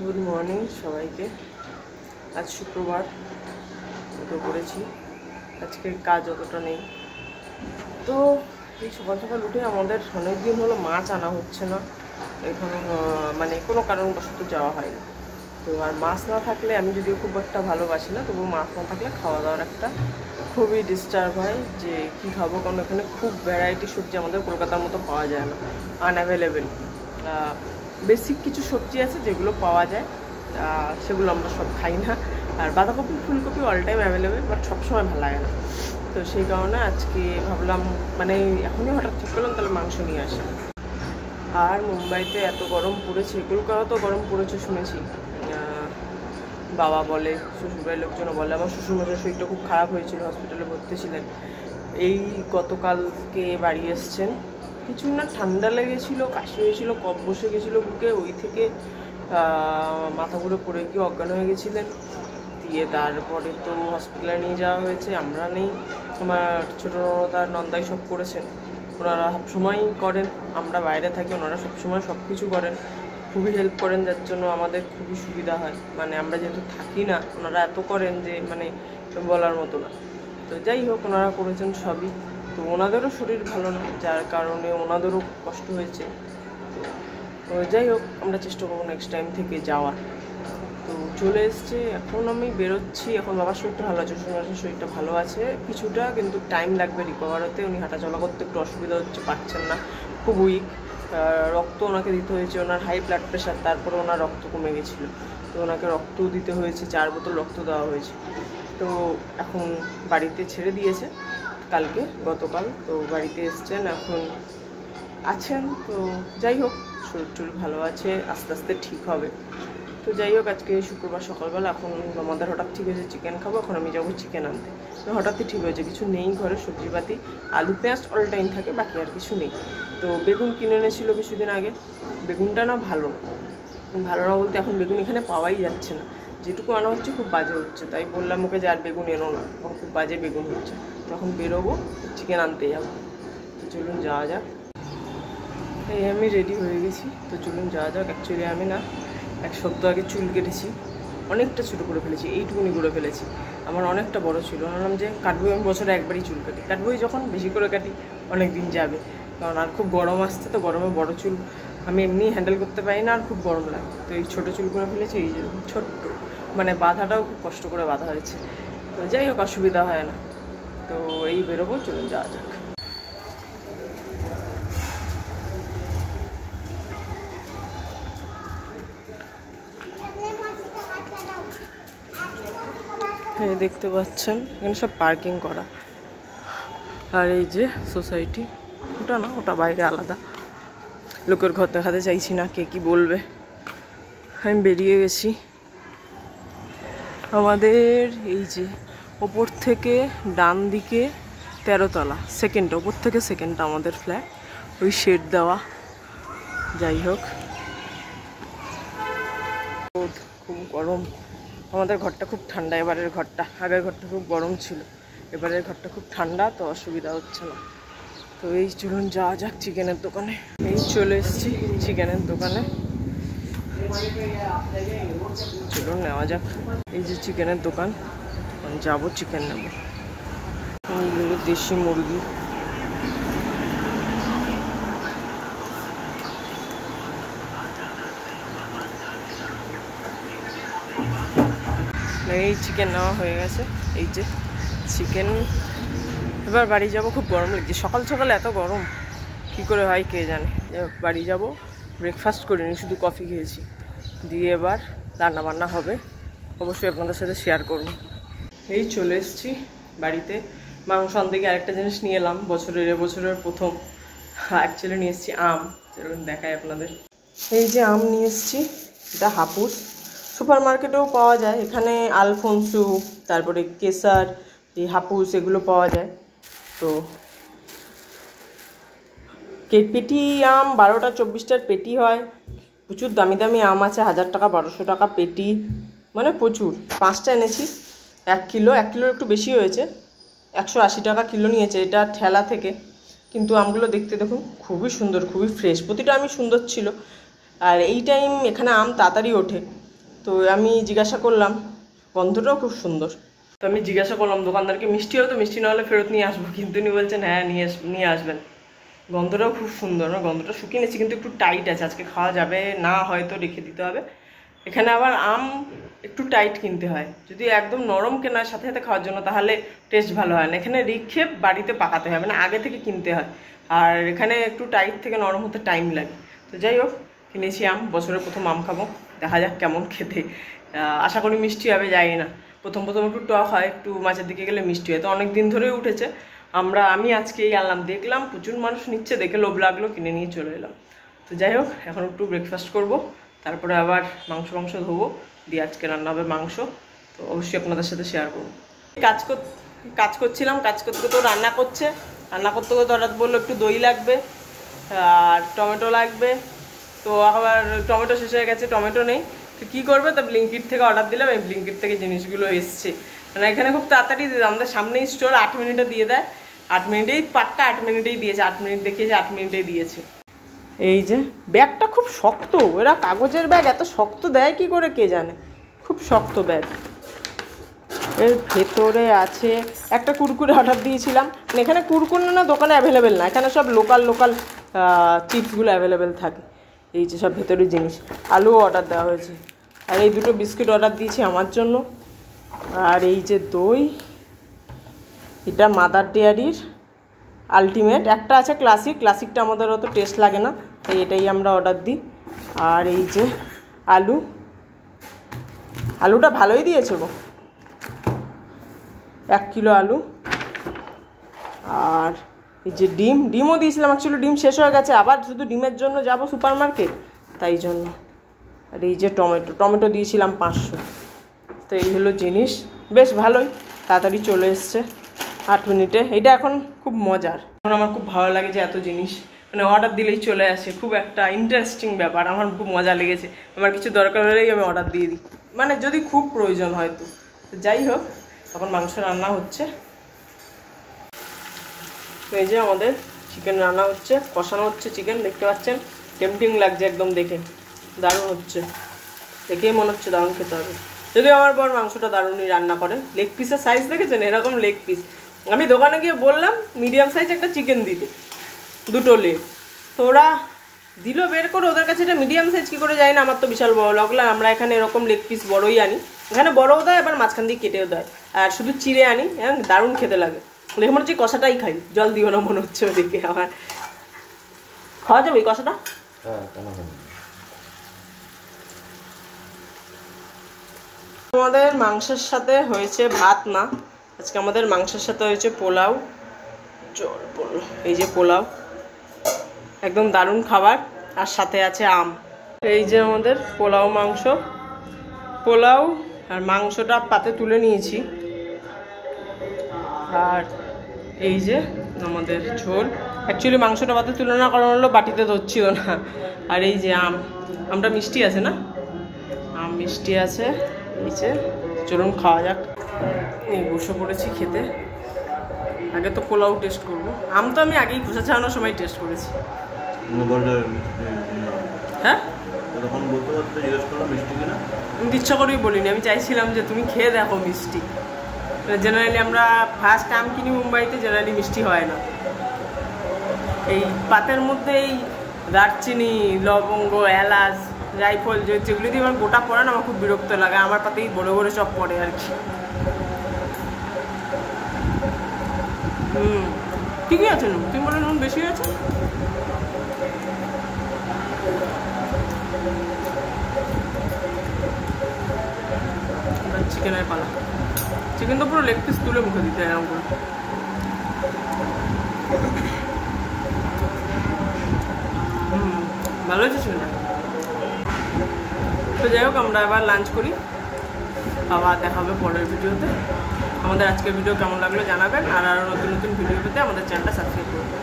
Good morning সবাইকে। আজ শুক্রবার উঠে পড়েছি, আজকে কাজ অতটা নেই। তো এই সকাল সকাল উঠে আমাদের অনেক দিন হলো মাছ আনা হচ্ছে না, এখন মানে কোনো কারণবশত যাওয়া হয়নি। তো আর মাছ না থাকলে, আমি যদিও খুব একটা ভালোবাসি না, তবু মাছ না থাকলে খাওয়া দাওয়ার একটা খুবই ডিস্টার্ব হয় যে কী খাবো, কারণ এখানে খুব ভ্যারাইটি সবজি আমাদের কলকাতার মতো পাওয়া যায় না, আনঅ্যাভেলেবেল। বেসিক কিছু সবজি আছে যেগুলো পাওয়া যায়, সেগুলো আমরা সব খাই না। আর বাঁধাকপি ফুলকপি অল টাইম অ্যাভেলেবেল, বাট সবসময় ভালো লাগে না। তো সেই কারণে আজকে ভাবলাম, মানে এখনই হঠাৎ ঠিক করলাম তাহলে মাংস নিয়ে আসি। আর মুম্বাইতে এত গরম পড়েছে, কলকাতাতেও গরম পড়েছে শুনেছি। বাবা বলে, শ্বশুরবাড়ির লোকজনও বলে। আমার শ্বশুরমশাইয়ের শরীরটা খুব খারাপ হয়েছিল, হসপিটালে ভর্তি ছিলেন। এই গতকালকে বাড়ি এসছেন। কিছু না, ঠান্ডা লেগেছিলো, কাশি হয়েছিল, কফ বসে গেছিলো বুকে, ওই থেকে মাথা ঘুরে পড়ে গিয়ে অজ্ঞান হয়ে গেছিলেন। দিয়ে তারপরে তো হসপিটালে নিয়ে যাওয়া হয়েছে, আমরা নেই। আমার ছোটো তার নন্দাই সব করেছেন, ওনারা সবসময়ই করেন। আমরা বাইরে থাকি, ওনারা সবসময় সব কিছু করেন, খুবই হেল্প করেন, যার জন্য আমাদের খুবই সুবিধা হয়। মানে আমরা যেহেতু থাকি না, ওনারা এত করেন যে মানে বলার মতো না। তো যাই হোক, ওনারা করেছেন সবই। তো ওনাদেরও শরীর ভালো না, যার কারণে ওনাদেরও কষ্ট হয়েছে। তো যাই হোক, আমরা চেষ্টা করবো নেক্সট টাইম থেকে যাওয়ার। তো চলে এসছে, এখন আমি বেরোচ্ছি। এখন বাবার শরীরটা ভালো আছে, শ্বশুরমশাইয়ের শরীরটা ভালো আছে কিছুটা, কিন্তু টাইম লাগবে রিকভার হতে। উনি হাঁটাচলা করতে একটু অসুবিধা হচ্ছে, পারছেন না, খুব উইক। রক্ত ওনাকে দিতে হয়েছে, ওনার হাই ব্লাড প্রেশার, তারপরে ওনার রক্ত কমে গেছিলো। তো ওনাকে রক্তও দিতে হয়েছে, 4 বোতল রক্ত দেওয়া হয়েছে। তো এখন বাড়িতে ছেড়ে দিয়েছে কালকে, গতকাল। তো বাড়িতে এসছেন, এখন আছেন। তো যাই হোক, শরীর টরীর ভালো আছে, আস্তে আস্তে ঠিক হবে। তো যাই হোক, আজকে শুক্রবার সকালবেলা, এখন আমাদের হঠাৎ ঠিক হয়েছে চিকেন খাবো। এখন আমি যাবো চিকেন আনতে। তো হঠাৎই ঠিক হয়েছে, কিছু নেই ঘরে সবজিপাতি, আলু পেঁয়াজ অল টাইম থাকে, বাকি আর কিছু নেই। তো বেগুন কিনে এনেছিল কিছুদিন আগে, বেগুনটা না ভালো না বলতে, এখন বেগুন এখানে পাওয়াই যাচ্ছে না। যেটুকু আনা হচ্ছে খুব বাজে হচ্ছে। তাই বললাম ওকে যে আর বেগুন এনো না, এখন খুব বাজে বেগুন হচ্ছে। তখন বেরোবো, চিকেন আনতে যাবো। তো চলুন যাওয়া যাক। এই আমি রেডি হয়ে গেছি, তো চলুন যাওয়া যাক। অ্যাকচুয়ালি আমি না 1 সপ্তাহ আগে চুল কেটেছি, অনেকটা ছোটো করে ফেলেছি, এইটুকুনি করে ফেলেছি। আমার অনেকটা বড় ছিল, ভাবলাম যে কাটবই, আমি বছরে একবারই চুল কাটি, কাটবই যখন বেশি করে কাটি, অনেক দিন যাবে। কারণ আর খুব গরম আসছে, তো গরমে বড় চুল আমি এমনি হ্যান্ডেল করতে পারি না, আর খুব গরম লাগে। তো এই ছোটো চুল করে ফেলেছি, এই যে ছোট্ট, মানে বাঁধাটাও খুব কষ্ট করে বাঁধা হয়েছে। তো যাই হোক, অসুবিধা হয় না। তো এই বেরোবো, চলুন যাওয়া যাক। হ্যাঁ, দেখতে পাচ্ছেন এখানে সব পার্কিং করা। আর এই যে সোসাইটি, ওটা না, ওটা বাইরে আলাদা। লোকের ঘর দেখাতে চাইছি না, কে কি বলবে। আমি বেরিয়ে গেছি। আমাদের এই যে ওপর থেকে ডান দিকে 13 তলা, সেকেন্ড, ওপর থেকে সেকেন্ড আমাদের ফ্ল্যাট, ওই শেড দেওয়া। যাই হোক, খুব গরম। আমাদের ঘরটা খুব ঠান্ডা, এবারের ঘরটা, আগের ঘরটা খুব গরম ছিল, এবারের ঘরটা খুব ঠান্ডা, তো অসুবিধা হচ্ছে না। তো এই চলুন যাওয়া যাক চিকেনের দোকানে। এই চলে এসেছি চিকেনের দোকানে, চলুন নেওয়া যাক। এই যে চিকেনের দোকান, যাবো চিকেন নেব। এইগুলো দেশি মুরগি। এই চিকেন নেওয়া হয়ে গেছে, এই যে চিকেন। এবার বাড়ি যাব, খুব গরম লাগছে, সকাল সকাল এত গরম কী করে হয় কে জানে। বাড়ি যাব, ব্রেকফাস্ট করিনি, শুধু কফি খেয়েছি। দিয়ে এবার রান্না বান্না হবে, অবশ্যই আপনাদের সাথে শেয়ার করব। এই চলে এসেছি বাড়িতে। মাংস আনতে গিয়ে আরেকটা জিনিস নিয়ে এলাম, এবছরের প্রথম। অ্যাকচুয়ালি নিয়ে এসেছি আম, চলুন দেখাই আপনাদের। এই যে আম নিয়ে এসেছি, এটা হাপুস। সুপার মার্কেটেও পাওয়া যায়, এখানে আলফোনসু, তারপরে কেসার, এই হাপুস, এগুলো পাওয়া যায়। তো পেটি আম 12টা 24টার পেটি হয়, প্রচুর দামি দামি আম আছে, 1000 টাকা 1200 টাকা পেটি, মানে প্রচুর। 5টা এনেছি, 1 কিলো, 1 কিলোর একটু বেশি হয়েছে, 180 টাকা কিলো নিয়েছে এটা ঠেলা থেকে। কিন্তু আমগুলো দেখতে দেখুন খুবই সুন্দর, খুবই ফ্রেশ, প্রতিটা আমই সুন্দর ছিল। আর এই টাইম এখানে আম তাড়াতাড়ি ওঠে, তো আমি জিজ্ঞাসা করলাম, গন্ধটাও খুব সুন্দর। তো আমি জিজ্ঞাসা করলাম দোকানদারকে মিষ্টি হবে তো, মিষ্টি না হলে ফেরত নিয়ে আসবো, কিন্তু উনি বলছেন হ্যাঁ নিয়ে আসবেন। গন্ধটাও খুব সুন্দর না, গন্ধটা শুকিয়ে নিচ্ছি কিন্তু একটু টাইট আছে, আজকে খাওয়া যাবে না, হয়তো রেখে দিতে হবে। এখানে আবার আম একটু টাইট কিনতে হয়, যদি একদম নরম কেনার সাথে সাথে খাওয়ার জন্য তাহলে টেস্ট ভালো হয় না, এখানে রেখে বাড়িতে পাকাতে হয়, মানে আগে থেকে কিনতে হয়, আর এখানে একটু টাইট থেকে নরম হতে টাইম লাগে। তো যাই হোক, কিনেছি আম, বছরের প্রথম আম খাবো, দেখা যাক কেমন খেতে। আশা করি মিষ্টি হবে, যাই না, প্রথম একটু টক হয়, একটু মাছের দিকে গেলে মিষ্টি হয়। তো অনেক দিন ধরেই উঠেছে, আমি আজকেই আনলাম, দেখলাম প্রচুর মানুষ নিচ্ছে, দেখে লোভ লাগলো, কিনে নিয়ে চলে এলাম। তো যাই হোক, এখন একটু ব্রেকফাস্ট করব, তারপরে আবার মাংস ধোবো, দিয়ে আজকে রান্না হবে মাংস। তো অবশ্যই আপনাদের সাথে শেয়ার করবো। কাজ করছিলাম, কাজ করতে করতে রান্না করতে করতে হঠাৎ বললো একটু দই লাগবে আর টমেটো লাগবে। তো আবার টমেটো শেষ হয়ে গেছে, টমেটো নেই, তো কী করবে, তো ব্লিঙ্কিট থেকে অর্ডার দিলাম, এই ব্লিঙ্কিট থেকে জিনিসগুলো এসছে। মানে এখানে খুব তাড়াতাড়ি আমাদের সামনেই স্টোর, 8 মিনিটে দিয়ে দেয়, 8 মিনিটেই পাক্কা, 8 মিনিটেই দিয়েছে, 8 মিনিট দেখিয়েছে, 8 মিনিটেই দিয়েছে। এই যে ব্যাগটা খুব শক্ত, এরা কাগজের ব্যাগ এত শক্ত দেয় কি করে কে জানে, খুব শক্ত ব্যাগ। এর ভেতরে আছে একটা কুরকুরে অর্ডার দিয়েছিলাম, মানে এখানে কুরকুরে না দোকানে অ্যাভেলেবেল না, এখানে সব লোকাল চিপসগুলো অ্যাভেলেবেল থাকে। এই যে সব ভেতরের জিনিস, আলুও অর্ডার দেওয়া হয়েছে, আর এই দুটো বিস্কিট অর্ডার দিয়েছি আমার জন্য। আর এই যে দই, এটা মাদার ডেয়ারির আলটিমেট, একটা আছে ক্লাসিকটা আমাদের অত টেস্ট লাগে না, তাই এটাই আমরা অর্ডার দিই। আর এই যে আলুটা ভালোই দিয়েছে গো, 1 কিলো আলু। আর এই যে ডিমও দিয়েছিলাম, অ্যাকচুয়ালি ডিম শেষ হয়ে গেছে, আবার শুধু ডিমের জন্য যাব সুপার মার্কেট, তাই জন্য। আর এই যে টমেটো দিয়েছিলাম 500। তো এই হলো জিনিস, বেশ ভালোই তাড়াতাড়ি চলে এসছে 8 মিনিটে। এটা এখন খুব মজার, এখন আমার খুব ভালো লাগে যে এত জিনিস মানে অর্ডার দিলেই চলে আসে, খুব একটা ইন্টারেস্টিং ব্যাপার, আমার খুব মজা লেগেছে। আমার কিছু দরকার হলেই আমি অর্ডার দিয়ে দিই, মানে যদি খুব প্রয়োজন হয় তো। যাই হোক, তখন মাংস রান্না হচ্ছে। এই যে আমাদের চিকেন রান্না হচ্ছে, কষানো হচ্ছে চিকেন, দেখতে পাচ্ছেন, টেম্পটিং লাগছে একদম দেখে, দারুণ হচ্ছে, দেখেই মনে হচ্ছে দারুণ খেতে হবে। যদিও আমার বর মাংসটা দারুণই রান্না করে, লেগ পিসের সাইজ দেখেছেন, এরকম লেগ পিস। আমি দোকানে গিয়ে বললাম মিডিয়াম সাইজ একটা চিকেন দিতে, 2 লেগ, তো ওরা দিল বের করে, ওদের কাছে এটা মিডিয়াম সাইজ কী করে যায় না, আমার তো বিশাল বড় লাগলো। আমরা এখানে এরকম লেগ পিস বড়ই আনি, এখানে বড়ও দেয়, আবার মাঝখান দিয়ে কেটেও দেয়, আর শুধু চিড়ে আনি, হ্যাঁ দারুণ খেতে লাগে। দেখে মনে হচ্ছে কষাটাই খাই, জল দিও না মনে হচ্ছে ওদিকে। আমার খাওয়া যাবে এই কষাটা? আমাদের মাংসের সাথে হয়েছে ভাত না, আজকে আমাদের মাংসের সাথে হয়েছে পোলাও। জল পড়লো, এই যে পোলাও, একদম দারুণ খাবার, আর সাথে আছে আম। এই যে আমাদের পোলাও আর মাংসটা পাতে তুলে নিয়েছি, আর এই যে আমাদের ঝোল। অ্যাকচুয়ালি মাংসটা পাতে তুলে না কারণ হলো বাটিতে ধরছিল না। আর এই যে আমটা মিষ্টি আছে না, আম মিষ্টি আছে। এই যে চলুন খাওয়া যাক, এই বসে পড়েছি খেতে। আগে তো পোলাও টেস্ট করবো, আম তো আমি আগেই খোসা ছাড়ানোর সময় টেস্ট করেছি। হ্যাঁ, আমি ইচ্ছা করেই বলিনি, আমি চাইছিলাম যে তুমি খেয়ে দেখো মিষ্টি। জেনারেলি আমরা ফার্স্ট আম কিনি মুম্বাইতে, জেনারেলি মিষ্টি হয় না। এই পাতের মধ্যে এই দারচিনি, লবঙ্গ, এলাচ, জায়ফল যেগুলি দিয়ে আমার গোটা পড়ে না, আমার খুব বিরক্ত লাগে, আমার পাতেই বড় বড় সব পড়ে আর কি। ঠিকই আছে নুন, তুমি বলে নুন বেশি আছে। চিকেনের পালা, চিকেন তো পুরো লেগ পিস তুলে মুখে দিতে হয় এরকম করে। ভালো হয়েছে চিকেন। তো যাই হোক, আমরা এবার লাঞ্চ করি, আবার দেখা হবে পরের ভিডিওতে। আমাদের আজকের ভিডিও কেমন লাগলো জানাবেন, আর আরও নতুন ভিডিও পেতে আমাদের চ্যানেলটা সাবস্ক্রাইব করবেন।